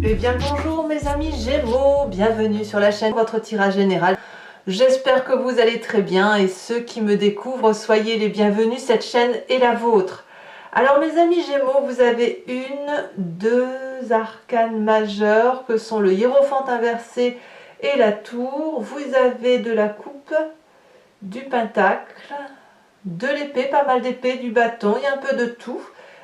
Eh bien bonjour mes amis Gémeaux, bienvenue sur la chaîne Votre tirage général. J'espère que vous allez très bien et ceux qui me découvrent, soyez les bienvenus, cette chaîne est la vôtre. Alors mes amis Gémeaux, vous avez deux arcanes majeures que sont le hiérophante inversé et la tour. Vous avez de la coupe, du pentacle, de l'épée, pas mal d'épées, du bâton, il y a un peu de tout.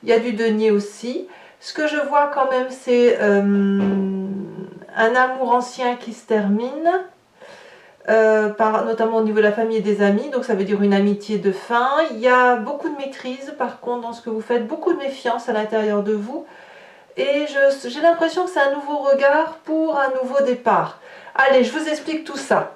Il y a du denier aussi. Ce que je vois quand même, c'est un amour ancien qui se termine, notamment au niveau de la famille et des amis, donc ça veut dire une amitié de fin. Il y a beaucoup de maîtrise par contre dans ce que vous faites, beaucoup de méfiance à l'intérieur de vous. Et j'ai l'impression que c'est un nouveau regard pour un nouveau départ. Allez, je vous explique tout ça.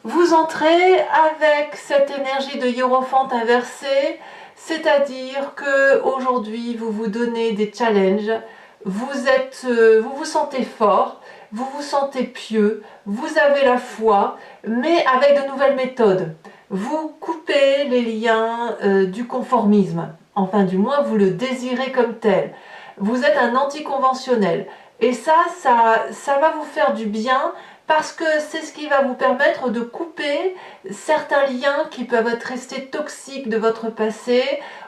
Vous entrez avec cette énergie de hiérophante inversée, c'est-à-dire que aujourd'hui vous vous donnez des challenges, vous vous sentez fort, vous vous sentez pieux, vous avez la foi, mais avec de nouvelles méthodes. Vous coupez les liens du conformisme, enfin du moins vous le désirez comme tel. Vous êtes un anticonventionnel et ça va vous faire du bien. Parce que c'est ce qui va vous permettre de couper certains liens qui peuvent être restés toxiques de votre passé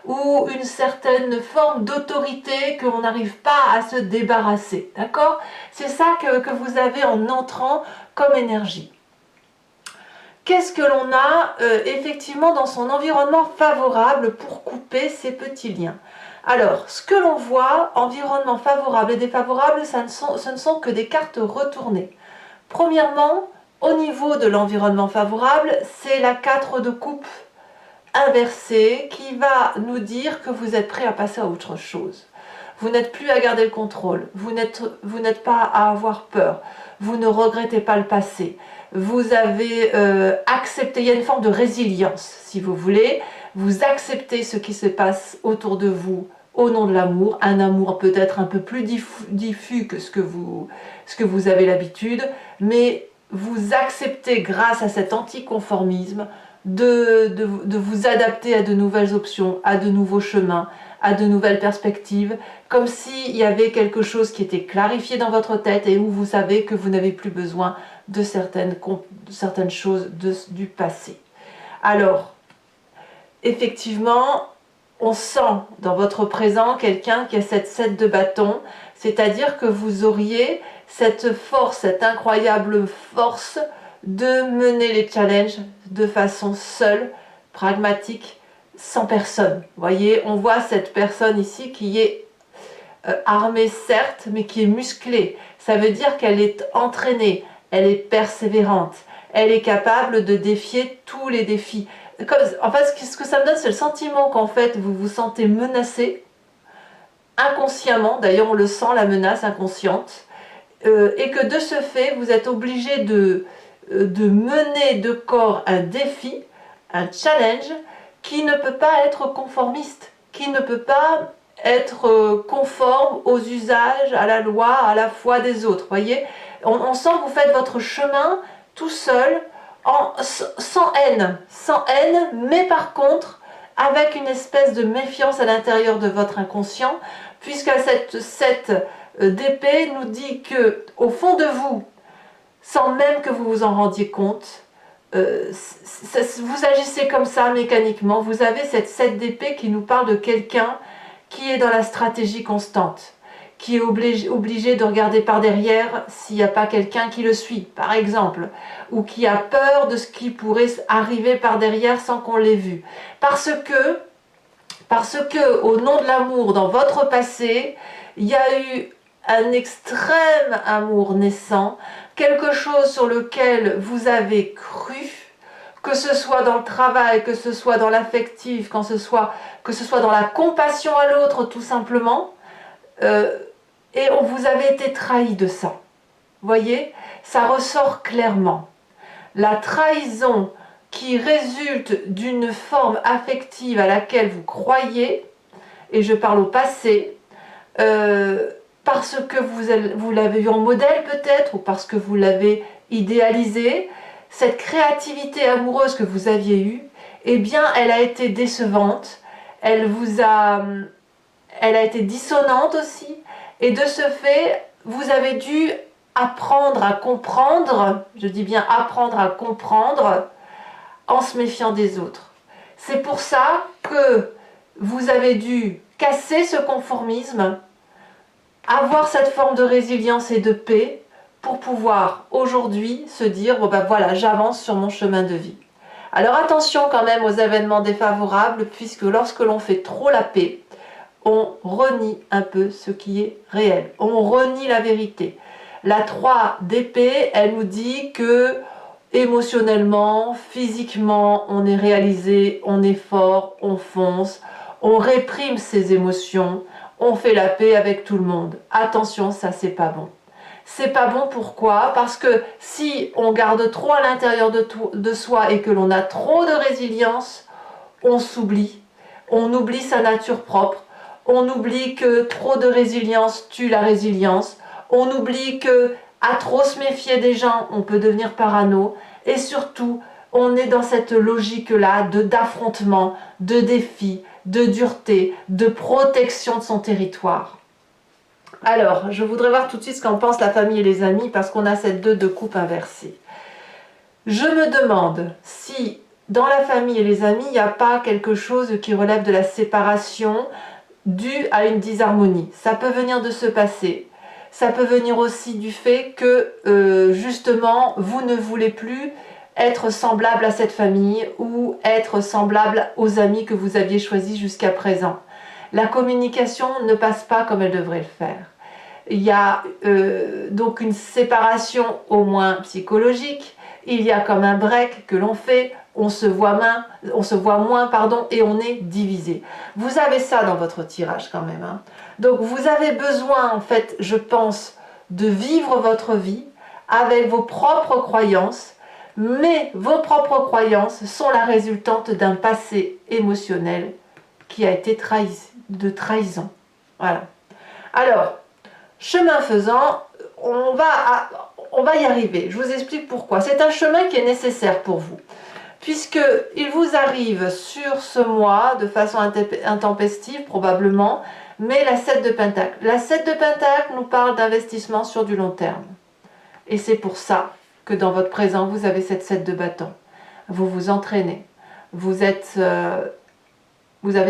ou une certaine forme d'autorité que l'on n'arrive pas à se débarrasser. D'accord? C'est ça que vous avez en entrant comme énergie. Qu'est-ce que l'on a effectivement dans son environnement favorable pour couper ces petits liens? Alors, ce que l'on voit, environnement favorable et défavorable, ce ne sont que des cartes retournées. Premièrement, au niveau de l'environnement favorable, c'est la 4 de coupe inversée qui va nous dire que vous êtes prêt à passer à autre chose. Vous n'êtes plus à garder le contrôle, vous n'êtes pas à avoir peur, vous ne regrettez pas le passé. Vous avez accepté, il y a une forme de résilience si vous voulez, vous acceptez ce qui se passe autour de vous au nom de l'amour, un amour peut-être un peu plus diffus que ce que vous avez l'habitude, mais vous acceptez grâce à cet anticonformisme de vous adapter à de nouvelles options, à de nouveaux chemins, à de nouvelles perspectives, comme s'il y avait quelque chose qui était clarifié dans votre tête et où vous savez que vous n'avez plus besoin de certaines choses du passé. Alors, effectivement, on sent dans votre présent quelqu'un qui a cette 7 de bâton, c'est-à-dire que vous auriez cette force, cette incroyable force de mener les challenges de façon seule, pragmatique, sans personne. Vous voyez, on voit cette personne ici qui est armée certes, mais qui est musclée. Ça veut dire qu'elle est entraînée, elle est persévérante, elle est capable de défier tous les défis. En fait, ce que ça me donne, c'est le sentiment qu'en fait, vous vous sentez menacé, inconsciemment, d'ailleurs on le sent, la menace inconsciente, et que de ce fait, vous êtes obligé de mener de corps un défi, un challenge, qui ne peut pas être conformiste, qui ne peut pas être conforme aux usages, à la loi, à la foi des autres. Voyez, on sent que vous faites votre chemin tout seul, sans haine, mais par contre avec une espèce de méfiance à l'intérieur de votre inconscient, puisque cette d'épée nous dit que au fond de vous, sans même que vous vous en rendiez compte, vous agissez comme ça mécaniquement. Vous avez cette 7 d'épée qui nous parle de quelqu'un qui est dans la stratégie constante, qui est obligé de regarder par derrière s'il n'y a pas quelqu'un qui le suit, par exemple, ou qui a peur de ce qui pourrait arriver par derrière sans qu'on l'ait vu. Parce que, au nom de l'amour, dans votre passé, il y a eu un extrême amour naissant, quelque chose sur lequel vous avez cru, que ce soit dans le travail, que ce soit dans l'affectif, que ce soit dans la compassion à l'autre, tout simplement, et vous avez été trahi de ça. Vous voyez, ça ressort clairement. La trahison qui résulte d'une forme affective à laquelle vous croyez, et je parle au passé, parce que vous l'avez eu en modèle peut-être, ou parce que vous l'avez idéalisé, cette créativité amoureuse que vous aviez eue, eh bien elle a été décevante, elle a été dissonante aussi, et de ce fait, vous avez dû apprendre à comprendre, je dis bien apprendre à comprendre, en se méfiant des autres. C'est pour ça que vous avez dû casser ce conformisme, avoir cette forme de résilience et de paix pour pouvoir aujourd'hui se dire, bon ben voilà, j'avance sur mon chemin de vie. Alors attention quand même aux événements défavorables, puisque lorsque l'on fait trop la paix, on renie un peu ce qui est réel, on renie la vérité. La 3 d'épée, elle nous dit que émotionnellement, physiquement, on est réalisé, on est fort, on fonce, on réprime ses émotions, on fait la paix avec tout le monde. Attention, ça c'est pas bon. C'est pas bon, pourquoi? Parce que si on garde trop à l'intérieur de soi et que l'on a trop de résilience, on s'oublie, on oublie sa nature propre, on oublie que trop de résilience tue la résilience, on oublie que à trop se méfier des gens, on peut devenir parano, et surtout, on est dans cette logique-là d'affrontement, de défi, de dureté, de protection de son territoire. Alors, je voudrais voir tout de suite ce qu'en pense la famille et les amis, parce qu'on a cette 2 de coupe inversée. Je me demande si, dans la famille et les amis, il n'y a pas quelque chose qui relève de la séparation due à une disharmonie. Ça peut venir de ce passé. Ça peut venir aussi du fait que, justement, vous ne voulez plus être semblable à cette famille ou être semblable aux amis que vous aviez choisis jusqu'à présent. La communication ne passe pas comme elle devrait le faire. Il y a donc une séparation au moins psychologique, il y a comme un break que l'on fait, on se voit moins, et on est divisé. Vous avez ça dans votre tirage quand même, hein. Donc vous avez besoin, en fait, je pense, de vivre votre vie avec vos propres croyances, mais vos propres croyances sont la résultante d'un passé émotionnel qui a été de trahison. Voilà. Alors, chemin faisant, on va y arriver. Je vous explique pourquoi. C'est un chemin qui est nécessaire pour vous, puisqu'il vous arrive sur ce mois, de façon intempestive probablement, mais la 7 de Pentacle. La 7 de Pentacle nous parle d'investissement sur du long terme. Et c'est pour ça que dans votre présent, vous avez cette 7 de bâton. Vous vous entraînez. Vous avez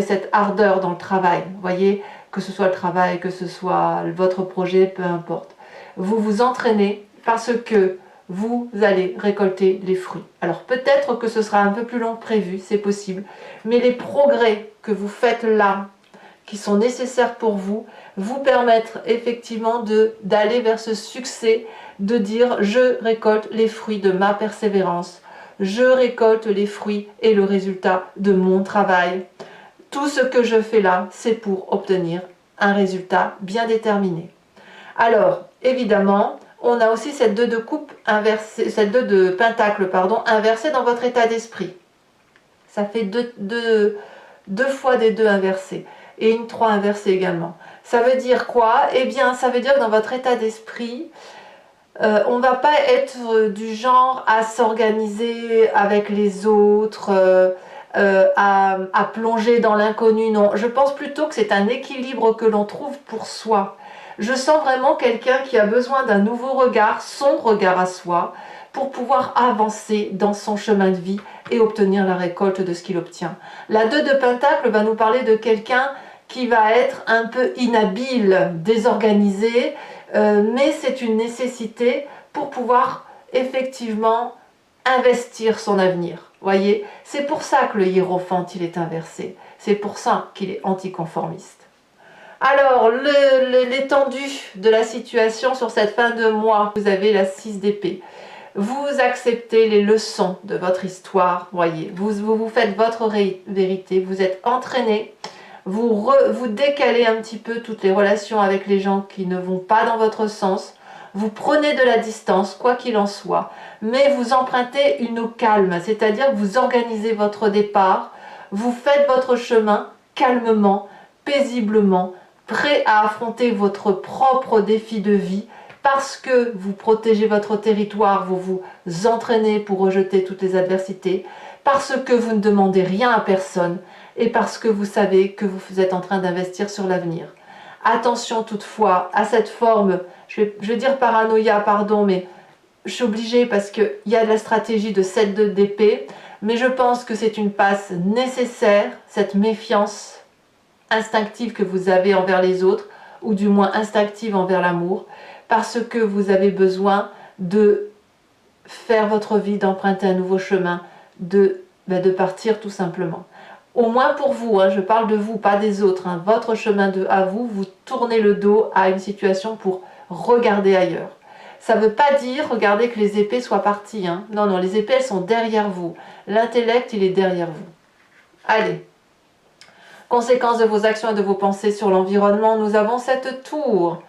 cette ardeur dans le travail. Vous voyez, que ce soit le travail, que ce soit votre projet, peu importe. Vous vous entraînez parce que vous allez récolter les fruits. Alors peut-être que ce sera un peu plus long que prévu, c'est possible. Mais les progrès que vous faites là, qui sont nécessaires pour vous, vous permettre effectivement d'aller vers ce succès, de dire je récolte les fruits de ma persévérance, je récolte les fruits et le résultat de mon travail. Tout ce que je fais là, c'est pour obtenir un résultat bien déterminé. Alors, évidemment, on a aussi cette 2 de coupe inversée, cette 2 de pentacle, pardon, inversée dans votre état d'esprit. Ça fait deux fois des 2 inversés. Et une 3 inversée également. Ça veut dire quoi? Eh bien, ça veut dire que dans votre état d'esprit, on ne va pas être du genre à s'organiser avec les autres, à plonger dans l'inconnu. Non, je pense plutôt que c'est un équilibre que l'on trouve pour soi. Je sens vraiment quelqu'un qui a besoin d'un nouveau regard, son regard à soi, pour pouvoir avancer dans son chemin de vie et obtenir la récolte de ce qu'il obtient. La 2 de Pentacle va nous parler de quelqu'un qui va être un peu inhabile, désorganisé, mais c'est une nécessité pour pouvoir effectivement investir son avenir. Voyez, c'est pour ça que le hiérophante il est inversé, c'est pour ça qu'il est anticonformiste. Alors, l'étendue de la situation sur cette fin de mois, vous avez la 6 d'épée. Vous acceptez les leçons de votre histoire, voyez, vous faites votre vérité, vous êtes entraîné. Vous décalez un petit peu toutes les relations avec les gens qui ne vont pas dans votre sens. Vous prenez de la distance, quoi qu'il en soit. Mais vous empruntez une eau calme, c'est-à-dire que vous organisez votre départ. Vous faites votre chemin calmement, paisiblement, prêt à affronter votre propre défi de vie. Parce que vous protégez votre territoire, vous vous entraînez pour rejeter toutes les adversités. Parce que vous ne demandez rien à personne. Et parce que vous savez que vous êtes en train d'investir sur l'avenir. Attention toutefois à cette forme, je vais dire paranoïa, pardon, mais je suis obligée parce qu'il y a de la stratégie de 7 d'épée, mais je pense que c'est une passe nécessaire, cette méfiance instinctive que vous avez envers les autres, ou du moins instinctive envers l'amour, parce que vous avez besoin de faire votre vie, d'emprunter un nouveau chemin, de partir tout simplement. Au moins pour vous, hein, je parle de vous, pas des autres. Hein. Votre chemin à vous, vous tournez le dos à une situation pour regarder ailleurs. Ça ne veut pas dire, regardez, que les épées soient parties. Hein. Non, non, les épées, elles sont derrière vous. L'intellect, il est derrière vous. Allez. Conséquences de vos actions et de vos pensées sur l'environnement, nous avons cette tour.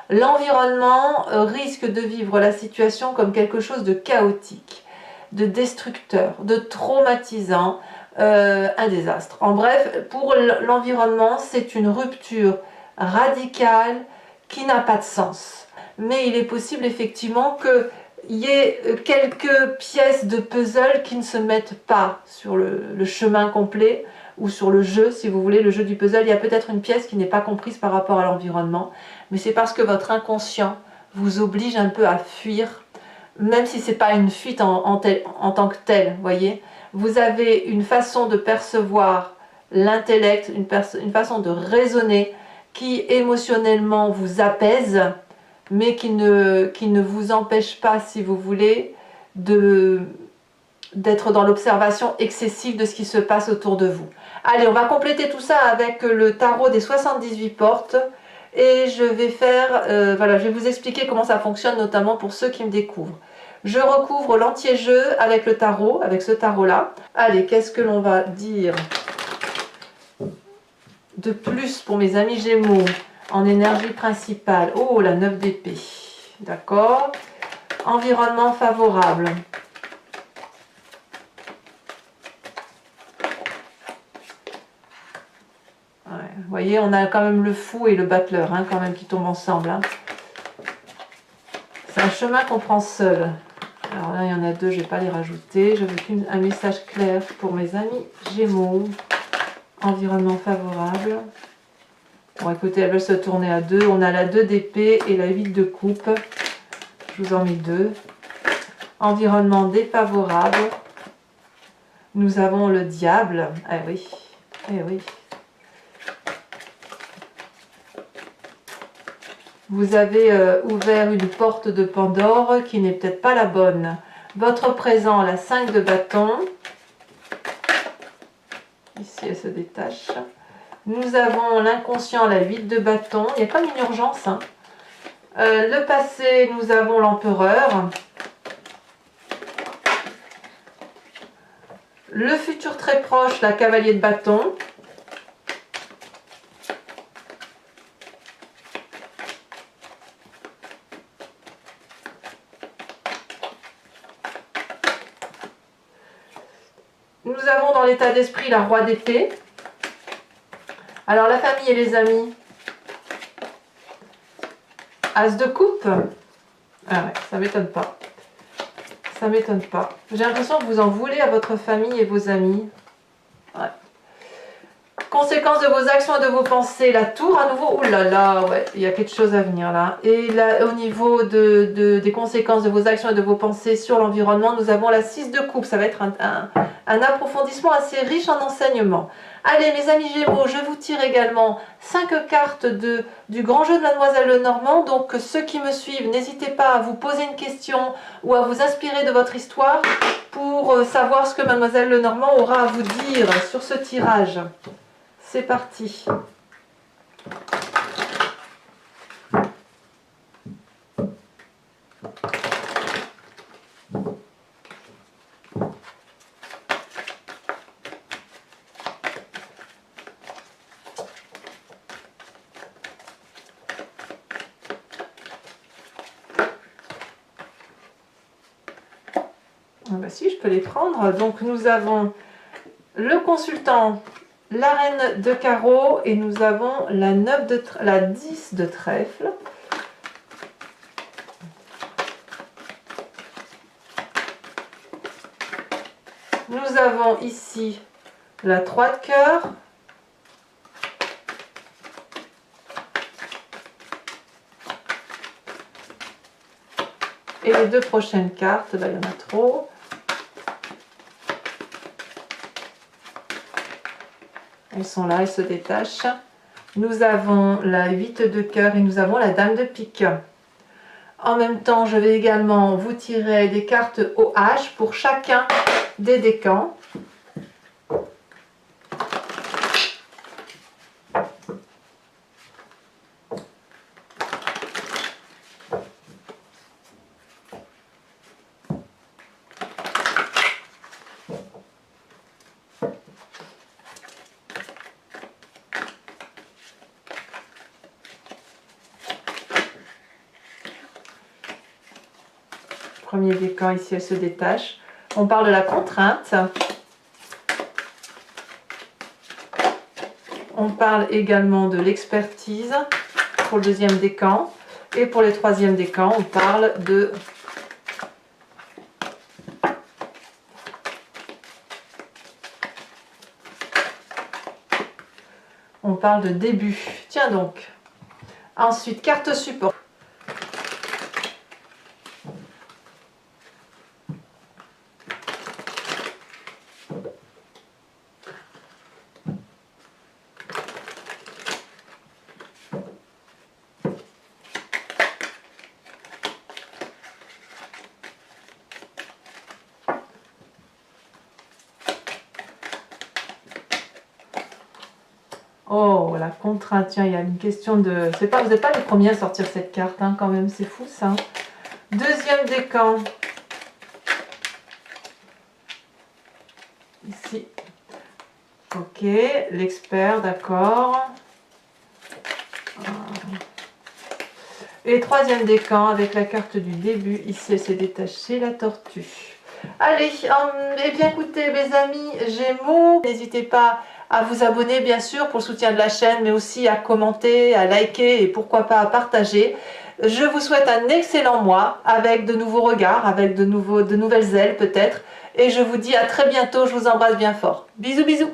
L'environnement risque de vivre la situation comme quelque chose de chaotique, de destructeur, de traumatisant, un désastre. En bref, pour l'environnement, c'est une rupture radicale qui n'a pas de sens. Mais il est possible effectivement qu'il y ait quelques pièces de puzzle qui ne se mettent pas sur le chemin complet, ou sur le jeu, si vous voulez, le jeu du puzzle. Il y a peut-être une pièce qui n'est pas comprise par rapport à l'environnement, mais c'est parce que votre inconscient vous oblige un peu à fuir, même si ce n'est pas une fuite en tant que telle, voyez. Vous avez une façon de percevoir l'intellect, une façon de raisonner qui émotionnellement vous apaise, mais qui ne vous empêche pas, si vous voulez, d'être dans l'observation excessive de ce qui se passe autour de vous. Allez, on va compléter tout ça avec le tarot des 78 portes. Et je vais voilà, je vais vous expliquer comment ça fonctionne, notamment pour ceux qui me découvrent. Je recouvre l'entier jeu avec le tarot, avec ce tarot-là. Allez, qu'est-ce que l'on va dire de plus pour mes amis Gémeaux en énergie principale? Oh, la 9 d'épée. D'accord. Environnement favorable. Ouais, vous voyez, on a quand même le fou et le battleur, hein, quand même, qui tombent ensemble. Hein. C'est un chemin qu'on prend seul. Alors là, il y en a deux, je ne vais pas les rajouter. Je veux un message clair pour mes amis Gémeaux. Environnement favorable. Bon, écoutez, elles veulent se tourner à 2. On a la 2 d'épée et la 8 de coupe. Je vous en mets 2. Environnement défavorable. Nous avons le diable. Ah oui, eh oui. Vous avez ouvert une porte de Pandore qui n'est peut-être pas la bonne. Votre présent, la 5 de bâton. Ici, elle se détache. Nous avons l'inconscient, la 8 de bâton. Il y a comme une urgence. Hein. Le passé, nous avons l'empereur. Le futur très proche, la cavalier de bâton. Nous avons dans l'état d'esprit la roi d'épée. Alors la famille et les amis. As de coupe. Ah ouais, ça m'étonne pas. Ça m'étonne pas. J'ai l'impression que vous en voulez à votre famille et vos amis. Ouais. Conséquences de vos actions et de vos pensées. La tour à nouveau. Ouh là là, ouais, il y a quelque chose à venir là. Et là, au niveau des conséquences de vos actions et de vos pensées sur l'environnement, nous avons la 6 de coupe. Ça va être un approfondissement assez riche en enseignements. Allez, mes amis Gémeaux, je vous tire également 5 cartes du grand jeu de Mademoiselle Lenormand. Donc, ceux qui me suivent, n'hésitez pas à vous poser une question ou à vous inspirer de votre histoire pour savoir ce que Mademoiselle Lenormand aura à vous dire sur ce tirage. C'est parti. Ah bah si, je peux les prendre. Donc nous avons le consultant, la reine de carreau et nous avons la 10 de trèfle. Nous avons ici la 3 de cœur. Et les deux prochaines cartes, là, il y en a trop. Elles sont là, elles se détachent. Nous avons la 8 de cœur et nous avons la dame de pique. En même temps, je vais également vous tirer des cartes au H pour chacun des décans. Premier décan, ici elle se détache. On parle de la contrainte. On parle également de l'expertise pour le deuxième décan. Et pour les troisième décans, on parle de début. Tiens donc. Ensuite, carte support. Oh, la contrainte, tiens, il y a une question de... C'est pas, vous n'êtes pas les premiers à sortir cette carte, hein, quand même, c'est fou ça. Deuxième décan. Ici. Ok, l'expert, d'accord. Et troisième décan avec la carte du début. Ici, elle s'est détachée, la tortue. Allez, eh bien écoutez, mes amis Gémeaux, n'hésitez pas à vous abonner bien sûr pour le soutien de la chaîne, mais aussi à commenter, à liker et pourquoi pas à partager. Je vous souhaite un excellent mois avec de nouveaux regards, avec de nouvelles ailes peut-être. Et je vous dis à très bientôt, je vous embrasse bien fort. Bisous bisous.